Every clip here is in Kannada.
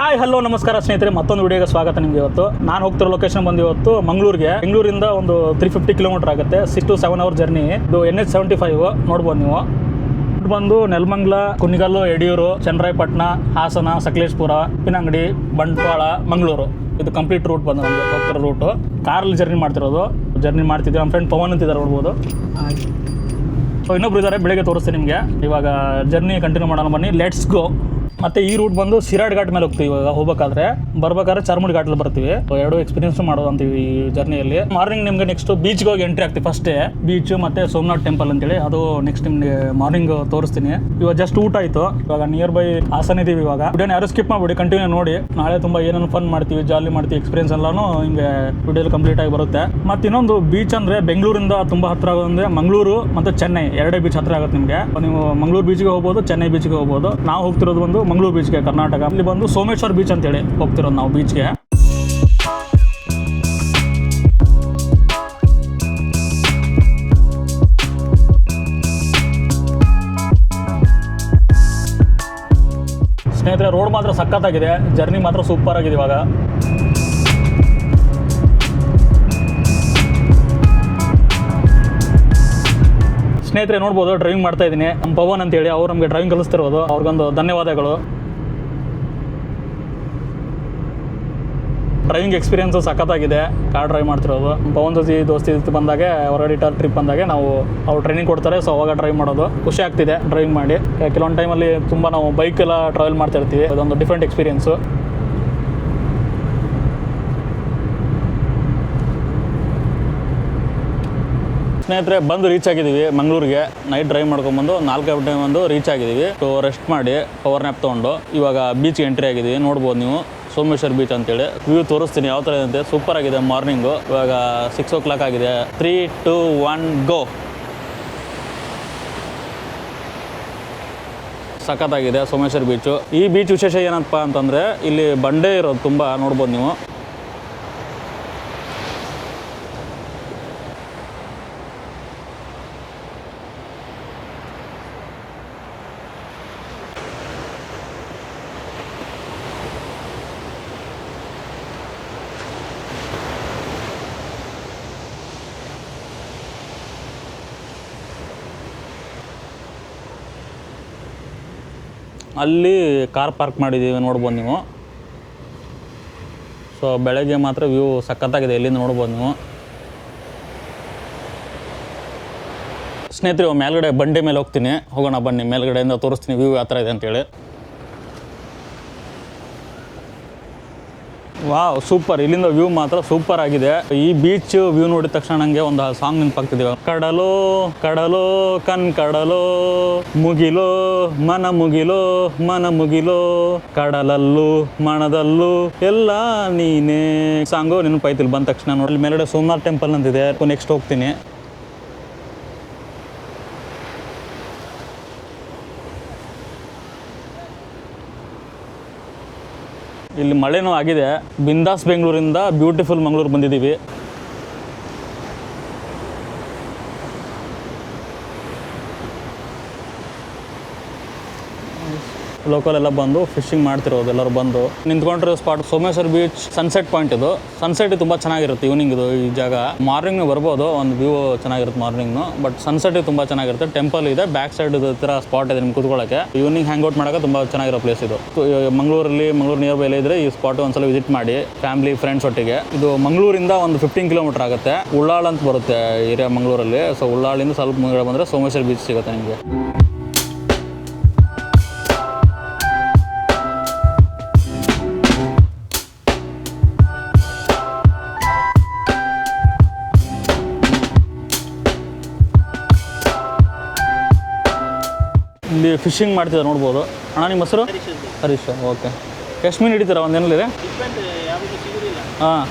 ಹಾಯ್ ಹಲೋ ನಮಸ್ಕಾರ ಸ್ನೇಹಿತರೆ, ಮತ್ತೊಂದು ವಿಡಿಯೋಗೆ ಸ್ವಾಗತ. ನಿಮಗೆ ಇವತ್ತು ನಾನು ಹೋಗ್ತಿರೋ ಲೊಕೇಶನ್ ಬಂದು ಇವತ್ತು ಮಂಗಳೂರಿಗೆ. ಬೆಂಗಳೂರಿಂದ ಒಂದು 350 ಕಿಲೋಮೀಟರ್ ಆಗುತ್ತೆ. 6 to 7 ಅವರ್ ಜರ್ನಿ. ಇದು NH75 ನೋಡ್ಬೋದು ನೀವು. ಬಂದು ನೆಲಮಂಗಲ, ಕುಣಿಗಲ್ಲು, ಯಡಿಯೂರು, ಚನ್ನರಾಯಪಟ್ಟಣ, ಹಾಸನ, ಸಕಲೇಶಪುರ, ಉಪ್ಪಿನಂಗಡಿ, ಬಂಟ್ವಾಳ, ಮಂಗಳೂರು. ಇದು ಕಂಪ್ಲೀಟ್ ರೂಟ್ ಬಂದು ನಮಗೆ ಹೋಗ್ತಿರೋ ರೂಟು. ಕಾರಲ್ಲಿ ಜರ್ನಿ ಮಾಡ್ತಿದ್ದೀವಿ. ನಮ್ಮ ಫ್ರೆಂಡ್ ಪವನ್ ಅಂತಿದ್ದಾರೆ, ನೋಡ್ಬೋದು. ಇನ್ನೊಬ್ರು ಇದ್ದಾರೆ, ಬೆಳಿಗ್ಗೆ ತೋರಿಸ್ತೀನಿ ನಿಮಗೆ. ಇವಾಗ ಜರ್ನಿ ಕಂಟಿನ್ಯೂ ಮಾಡೋಣ, ಬನ್ನಿ, ಲೆಟ್ಸ್ ಗೋ. ಮತ್ತು ಈ ರೂಟ್ ಬಂದು ಶಿರಾಡ್ ಘಾಟ್ ಮೇಲೆ ಹೋಗ್ತೀವಿ. ಇವಾಗ ಹೋಗ್ಬೇಕಾದ್ರೆ ಚಾರ್ಮುಡಿ ಘಾಟಲ್ಲಿ ಬರ್ತೀವಿ. ಎರಡು ಎಕ್ಸ್ಪೀರಿಯನ್ಸ್ ಮಾಡೋದು ಅಂತೀವಿ ಈ ಜರ್ನಿಯಲ್ಲಿ. ಮಾರ್ನಿಂಗ್ ನಿಮಗೆ ನೆಕ್ಸ್ಟ್ ಬೀಚ್ಗೆ ಹೋಗಿ ಎಂಟ್ರಿ ಆಗ್ತೀವಿ. ಫಸ್ಟೇ ಬೀಚ್ ಮತ್ತು ಸೋಮನಾಥ್ ಟೆಂಪಲ್ ಅಂತೇಳಿ, ಅದು ನೆಕ್ಸ್ಟ್ ನಿಮಗೆ ಮಾರ್ನಿಂಗ್ ತೋರಿಸ್ತೀನಿ. ಇವಾಗ ಜಸ್ಟ್ ಊಟ ಆಯಿತು. ಇವಾಗ ನಿಯರ್ ಬೈ ಹಾಸನ ಇದೀವಿ. ಇವಾಗ ವಿಡಿಯೋನ ಯಾರು ಸ್ಕಿಪ್ ಮಾಡಿಬಿಡಿ, ಕಂಟಿನ್ಯೂ ನೋಡಿ. ನಾಳೆ ತುಂಬ ಏನೇನು ಫನ್ ಮಾಡ್ತೀವಿ, ಜಾಲಿ ಮಾಡ್ತೀವಿ, ಎಕ್ಸ್ಪೀರಿಯನ್ಸ್ ಎಲ್ಲಾನು ಹಿಂಗೆ ವಿಡಿಯೋಲಿ ಕಂಪ್ಲೀಟ್ ಆಗಿ ಬರುತ್ತೆ. ಮತ್ತು ಇನ್ನೊಂದು ಬೀಚ್ ಅಂದರೆ ಬೆಂಗಳೂರಿಂದ ತುಂಬ ಹತ್ತಿರ ಆಗೋದಂದರೆ ಮಂಗಳೂರು ಮತ್ತು ಚೆನ್ನೈ, ಎರಡೇ ಬೀಚ್ ಹತ್ತಿರ ಆಗುತ್ತೆ ನಿಮಗೆ. ನೀವು ಮಂಗಳೂರು ಬೀಚ್ಗೆ ಹೋಗ್ಬೋದು, ಚೆನ್ನೈ ಬೀಚ್ಗೆ ಹೋಗ್ಬೋದು. ನಾವು ಹೋಗ್ತಿರೋದು ಒಂದು ಮಂಗಳೂರು ಬೀಚ್ಗೆ, ಕರ್ನಾಟಕ. ಇಲ್ಲಿ ಬಂದು ಸೋಮೇಶ್ವರ್ ಬೀಚ್ ಅಂತೇಳಿ ಹೋಗ್ತಿರೋದು ನಾವು ಬೀಚ್ಗೆ. ಸ್ನೇಹಿತರೆ, ರೋಡ್ ಮಾತ್ರ ಸಖತ್ತಾಗಿದೆ, ಜರ್ನಿ ಮಾತ್ರ ಸೂಪರ್ ಆಗಿದೆ. ಇವಾಗ ಸ್ನೇಹಿತರೆ ನೋಡ್ಬೋದು, ಡ್ರೈವಿಂಗ್ ಮಾಡ್ತಾ ಇದ್ದೀನಿ. ನಮ್ಮ ಪವನ್ ಅಂತೇಳಿ ಅವ್ರು ನಮಗೆ ಡ್ರೈವಿಂಗ್ ಕಲಿಸ್ತಿರೋದು. ಅವ್ರಿಗೊಂದು ಧನ್ಯವಾದಗಳು. ಡ್ರೈವಿಂಗ್ ಎಕ್ಸ್ಪೀರಿಯನ್ಸು ಸಖತ್ತಾಗಿದೆ, ಕಾರ್ ಡ್ರೈವ್ ಮಾಡ್ತಿರೋದು. ಪವನ್ ದೋಸ್ತಿ ಬಂದಾಗೆ, ಹೊರಗಡೆ ಟ್ರಿಪ್ ಬಂದಾಗೆ ಅವ್ರು ಟ್ರೈನಿಂಗ್ ಕೊಡ್ತಾರೆ. ಸೊ ಅವಾಗ ಡ್ರೈವ್ ಮಾಡೋದು ಖುಷಿ ಆಗ್ತಿದೆ ಡ್ರೈವಿಂಗ್ ಮಾಡಿ. ಕೆಲವೊಂದು ಟೈಮಲ್ಲಿ ತುಂಬ ನಾವು ಬೈಕೆಲ್ಲ ಟ್ರಾವೆಲ್ ಮಾಡ್ತಾ ಇರ್ತೀವಿ. ಅದೊಂದು ಡಿಫ್ರೆಂಟ್ ಎಕ್ಸ್ಪೀರಿಯನ್ಸು. ಸ್ನೇಹಿತರೆ, ಬಂದು ರೀಚ್ ಆಗಿದ್ದೀವಿ ಮಂಗಳೂರಿಗೆ. ನೈಟ್ ಡ್ರೈವ್ ಮಾಡ್ಕೊಂಡ್ಬಂದು 4 ಗಂಟೆ ಬಂದು ರೀಚ್ ಆಗಿದ್ದೀವಿ. ಸೊ ರೆಸ್ಟ್ ಮಾಡಿ ಪವರ್ ನ್ಯಾಪ್ ತೊಗೊಂಡು ಇವಾಗ ಬೀಚ್ಗೆ ಎಂಟ್ರಿ ಆಗಿದ್ದೀವಿ. ನೋಡ್ಬೋದು ನೀವು, ಸೋಮೇಶ್ವರ್ ಬೀಚ್ ಅಂತೇಳಿ. ವ್ಯೂ ತೋರಿಸ್ತೀನಿ ಯಾವ ಥರ ಇದೆ. ಸೂಪರ್ ಆಗಿದೆ. ಮಾರ್ನಿಂಗು ಇವಾಗ 6 o'clock ಆಗಿದೆ. 3, 2, 1 ಗೋ. ಸಖತ್ತಾಗಿದೆ ಸೋಮೇಶ್ವರ್ ಬೀಚು. ಈ ಬೀಚ್ ವಿಶೇಷ ಏನಪ್ಪ ಅಂತಂದರೆ, ಇಲ್ಲಿ ಬಂಡೆ ಇರೋದು ತುಂಬ, ನೋಡ್ಬೋದು ನೀವು. ಅಲ್ಲಿ ಕಾರ್ ಪಾರ್ಕ್ ಮಾಡಿದ್ದೀವಿ, ನೋಡ್ಬೋದು ನೀವು. ಸೊ ಬೆಳಗ್ಗೆ ಮಾತ್ರ ವ್ಯೂ ಸಖತ್ತಾಗಿದೆ, ಇಲ್ಲಿಂದ ನೋಡ್ಬೋದು ನೀವು. ಸ್ನೇಹಿತರೆ, ಮೇಲ್ಗಡೆ ಬಂಡೆ ಮೇಲೆ ಹೋಗ್ತೀನಿ, ಹೋಗೋಣ ಬನ್ನಿ. ಮೇಲ್ಗಡೆಯಿಂದ ತೋರಿಸ್ತೀನಿ ವ್ಯೂ ಯಾವ ಥರ ಇದೆ ಅಂತೇಳಿ. Wow, super. ಇಲ್ಲಿಂದ ವ್ಯೂ ಮಾತ್ರ ಸೂಪರ್ ಆಗಿದೆ. ಈ ಬೀಚ್ ವ್ಯೂ ನೋಡಿದ ತಕ್ಷಣ ನನಗೆ ಒಂದು ಸಾಂಗ್ ನೆನಪಾಗ್ತಿದ್ದೀವಿ. ಕಡಲೋ ಕಡಲೋ ಕಡಲೋ ಮುಗಿಲೋ ಮನ ಮುಗಿಲೋ ಕಡಲಲ್ಲೂ ಮಣದಲ್ಲೂ ಎಲ್ಲ ನೀನೇ. ಸಾಂಗು ನೆನಪಾಯ್ತಿಲ್ಲ ಬಂದ ತಕ್ಷಣ. ನೋಡಿ, ಮೇಲ್ಗಡೆ ಸೋಮನಾಥ್ ಟೆಂಪಲ್ ಅಂತಿದೆ, ನೆಕ್ಸ್ಟ್ ಹೋಗ್ತೀನಿ. ಇಲ್ಲಿ ಮಳೆನೂ ಆಗಿದೆ. ಬಿಂದಾಸ್ ಬೆಂಗಳೂರಿಂದ ಬ್ಯೂಟಿಫುಲ್ ಮಂಗಳೂರು ಬಂದಿದ್ದೀವಿ. ಲೋಕಲ್ ಎಲ್ಲ ಬಂದು ಫಿಶಿಂಗ್ ಮಾಡ್ತಿರೋದು. ಎಲ್ಲರೂ ಬಂದು ನಿಂತ್ಕೊಂಡಿರೋ spot Someshwar beach sunset point. ಇದು ಸನ್ಸೆಟ್ ತುಂಬ ಚೆನ್ನಾಗಿರುತ್ತೆ. ಈವ್ನಿಂಗ್ ಇದು ಈ ಜಾಗ. ಮಾರ್ನಿಂಗ್ ಬರ್ಬೋದು, ಒಂದು ವ್ಯೂ ಚೆನ್ನಾಗಿರುತ್ತೆ ಮಾರ್ನಿಂಗ್ನು. ಬಟ್ ಸನ್ಸೆಟ್ ತುಂಬ ಚೆನ್ನಾಗಿರುತ್ತೆ. ಟೆಂಪಲ್ ಇದೆ, ಬ್ಯಾಕ್ ಸೈಡ್ ಇದು ಥರ ಸ್ಪಾಟ್ ಇದೆ ನಿಮ್ಗೆ ಕೂತ್ಕೊಳ್ಳೋಕ್ಕೆ. ಈವ್ನಿಂಗ್ ಹ್ಯಾಂಗ್ ಔಟ್ ಮಾಡೋಕೆ ತುಂಬ ಚೆನ್ನಾಗಿರೋ ಪ್ಲೇಸ್ ಇದು. ಮಂಗಳೂರು ನಿಯರ್ ಬೈ ಇದ್ರೆ ಈ ಸ್ಪಾಟ್ ಒಂದ್ಸಲ ವಿಸಿಟ್ ಮಾಡಿ ಫ್ಯಾಮಿಲಿ ಫ್ರೆಂಡ್ಸ್ ಒಟ್ಟಿಗೆ. ಇದು ಮಂಗಳೂರಿಂದ ಒಂದು 15 ಕಿಲೋಮೀಟರ್ ಆಗುತ್ತೆ. ಉಳ್ಳಾಳ್ ಅಂತ ಬರುತ್ತೆ ಏರಿಯಾ ಮಂಗಳೂರಲ್ಲಿ. ಸೊ ಉಳ್ಳಾಳಿಂದ ಸ್ವಲ್ಪ ಮುಂದೆ ಬಂದರೆ ಸೋಮೇಶ್ವರ್ ಬೀಚ್ ಸಿಗುತ್ತೆ ನಿಮಗೆ. ಇಲ್ಲಿ ಫಿಶಿಂಗ್ ಮಾಡ್ತಿದ್ದಾರೆ, ನೋಡ್ಬೋದು. ಅಣ್ಣ, ನಿಮ್ಮ ಹೆಸರು? ಹರೀಶ್. ಓಕೆ. ಎಷ್ಟು ಮೀನು ಹಿಡಿತೀರಾ ಒಂದೇನಲ್ಲಿದೆ? ಹಾಂ,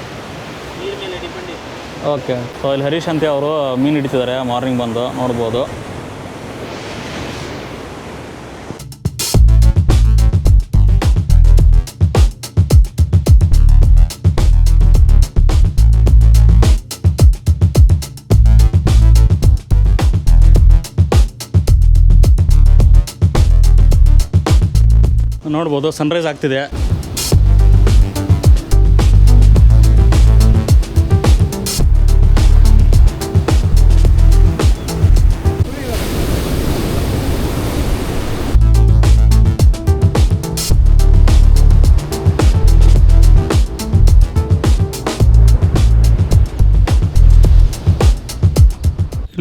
ಓಕೆ. ಸೊ ಇಲ್ಲಿ ಹರೀಶ್ ಅಂತ ಅವರು ಮೀನು ಹಿಡಿತಿದ್ದಾರೆ ಮಾರ್ನಿಂಗ್ ಬಂದು, ನೋಡ್ಬೋದು. ನೋಡ್ಬೋದು ಸನ್ರೈಸ್ ಆಗ್ತಿದೆ.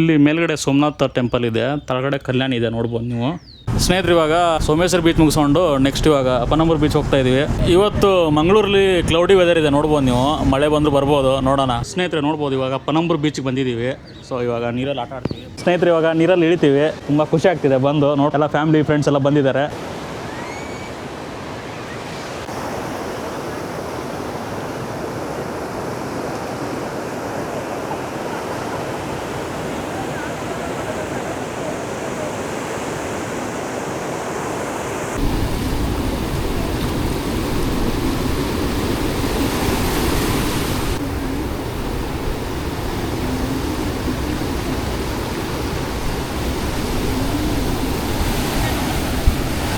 ಇಲ್ಲಿ ಮೇಲ್ಗಡೆ ಸೋಮನಾಥ್ ಟೆಂಪಲ್ ಇದೆ, ತಳಗಡೆ ಕಲ್ಯಾಣಿ ಇದೆ, ನೋಡ್ಬೋದು ನೀವು. ಸ್ನೇಹಿತರೆ, ಇವಾಗ ಸೋಮೇಶ್ವರ ಬೀಚ್ ಮುಗಿಸ್ಕೊಂಡು ನೆಕ್ಸ್ಟ್ ಇವಾಗ ಪನಂಬೂರು ಬೀಚ್ ಹೋಗ್ತಾ ಇದೀವಿ. ಇವತ್ತು ಮಂಗಳೂರಲ್ಲಿ ಕ್ಲೌಡಿ ವೆದರ್ ಇದೆ, ನೋಡ್ಬೋದು ನೀವು. ಮಳೆ ಬಂದರೂ ಬರ್ಬೋದು, ನೋಡೋಣ. ಸ್ನೇಹಿತರೆ ನೋಡ್ಬೋದು, ಇವಾಗ ಪನಂಬೂರು ಬೀಚಿಗೆ ಬಂದಿದ್ದೀವಿ. ಸೊ ಇವಾಗ ನೀರಲ್ಲಿ ಆಟ ಆಡ್ತೀವಿ. ಸ್ನೇಹಿತರೆ, ಇವಾಗ ನೀರಲ್ಲಿ ಇಳಿತೀವಿ. ತುಂಬ ಖುಷಿ ಆಗ್ತಿದೆ ಬಂದು. ಎಲ್ಲ ಫ್ಯಾಮಿಲಿ ಫ್ರೆಂಡ್ಸ್ ಎಲ್ಲ ಬಂದಿದ್ದಾರೆ.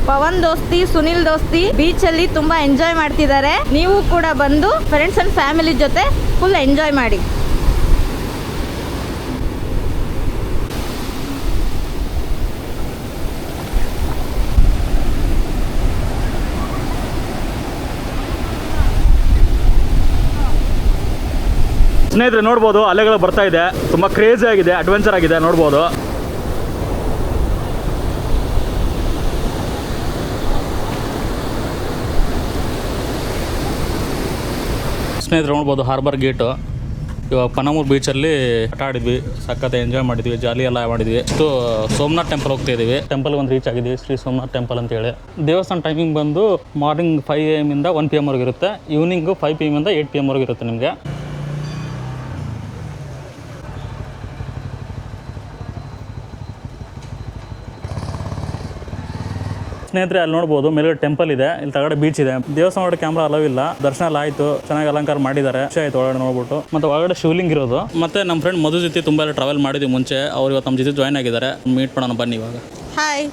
ಪವನ್ ದೋಸ್ತಿ, ಸುನಿಲ್ ದೋಸ್ತಿ ಬೀಚ್ ಅಲ್ಲಿ ತುಂಬಾ ಎಂಜಾಯ್ ಮಾಡ್ತಿದ್ದಾರೆ. ನೀವು ಕೂಡ ಬಂದು ಫ್ರೆಂಡ್ಸ್ ಅಂಡ್ ಫ್ಯಾಮಿಲಿ ಜೊತೆ ಫುಲ್ ಎಂಜಾಯ್ ಮಾಡಿ. ಸ್ನೇಹಿತರೆ ನೋಡ್ಬೋದು, ಅಲೆಗಳು ಬರ್ತಾ ಇದೆ. ತುಂಬ ಕ್ರೇಜಿ ಆಗಿದೆ, ಅಡ್ವೆಂಚರ್ ಆಗಿದೆ, ನೋಡ್ಬೋದು. ಸ್ನೇಹಿತರೆ ನೋಡ್ಬೋದು, ಹಾರ್ಬರ್ ಗೇಟು. ಇವಾಗ ಪನಂಬೂರು ಬೀಚಲ್ಲಿ ಆಟ ಆಡಿದ್ವಿ, ಸಖತ್ ಎಂಜಾಯ್ ಮಾಡಿದ್ವಿ, ಜಾಲಿ ಎಲ್ಲ ಮಾಡಿದ್ವಿ. ಇಷ್ಟು ಸೋಮನಾಥ್ ಟೆಂಪಲ್ ಹೋಗ್ತಾ ಇದೀವಿ. ಟೆಂಪಲ್ ಒಂದು ರೀಚ್ ಆಗಿದ್ವಿ, ಶ್ರೀ ಸೋಮನಾಥ್ ಟೆಂಪಲ್ ಅಂತೇಳಿ. ದೇವಸ್ಥಾನ ಟೈಮಿಂಗ್ ಬಂದು ಮಾರ್ನಿಂಗ್ 5 AM ಇಂದ 1 PM ವರೆಗೆ ಇರುತ್ತೆ. ಈವ್ನಿಂಗು 5 PM ಇಂದ 8 PM ವರೆಗೆ ಇರುತ್ತೆ ನಿಮಗೆ. ಸ್ನೇಹಿತರೆ, ಅಲ್ಲಿ ನೋಡ್ಬೋದು ಮೇಲ್ಗಡೆ ಟೆಂಪಲ್ ಇದೆ, ಇಲ್ಲಿ ತಗಡೆ ಬೀಚ್ ಇದೆ. ದೇವಸ್ಥಾನ ಒಳಗಡೆ ಕ್ಯಾಮ್ರಾ ಅಲೋ ಇಲ್ಲ. ದರ್ಶನ ಎಲ್ಲ ಆಯಿತು, ಚೆನ್ನಾಗಿ ಅಲಂಕಾರ ಮಾಡಿದ್ದಾರೆ. ಖುಷಿ ಆಯಿತು ಒಳಗಡೆ ನೋಡ್ಬಿಟ್ಟು. ಮತ್ತು ಒಳಗಡೆ ಶಿವಲಿಂಗ ಇರೋದು. ಮತ್ತು ನಮ್ಮ ಫ್ರೆಂಡ್ ಮಧು ಜೊತೆ ತುಂಬ ಎಲ್ಲ ಟ್ರಾವೆಲ್ ಮಾಡಿದ್ವಿ ಮುಂಚೆ. ಅವ್ರು ಇವತ್ತು ನಮ್ಮ ಜೊತೆ ಜಾಯ್ನ್ ಆಗಿದ್ದಾರೆ. ಮೀಟ್ ಮಾಡೋಣ ಬನ್ನಿ ಇವಾಗ. ಹಾಯ್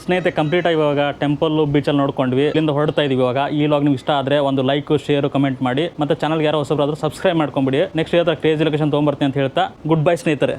ಸ್ನೇಹಿತರೆ, ಕಂಪ್ಲೀಟಾಗಿ ಇವಾಗ ಟೆಂಪಲ್ಲು ಬೀಚಲ್ಲಿ ನೋಡ್ಕೊಂಡ್ವಿ. ಇಲ್ಲಿಂದ ಹೊರಡ್ತಾ ಇದೀವಿ. ಇವಾಗ ಈ ವ್ಲಾಗ್ ನಿಮ್ಗೆ ಇಷ್ಟ ಆದರೆ ಒಂದು ಲೈಕ್, ಶೇರ್, ಕಮೆಂಟ್ ಮಾಡಿ. ಮತ್ತು ಚಾನಲ್ಗೆ ಯಾರೋ ಹೊಸಬ್ರಾದರೂ ಸಬ್ಸ್ಕ್ರೈಬ್ ಮಾಡ್ಕೊಂಬಿಡಿ. ನೆಕ್ಸ್ಟ್ ಕ್ರೇಜಿ ಲೊಕೇಶನ್ ತೊಗೊಂಬರ್ತೀನಿ ಅಂತ ಹೇಳ್ತಾ ಗುಡ್ ಬೈ ಸ್ನೇಹಿತರೆ.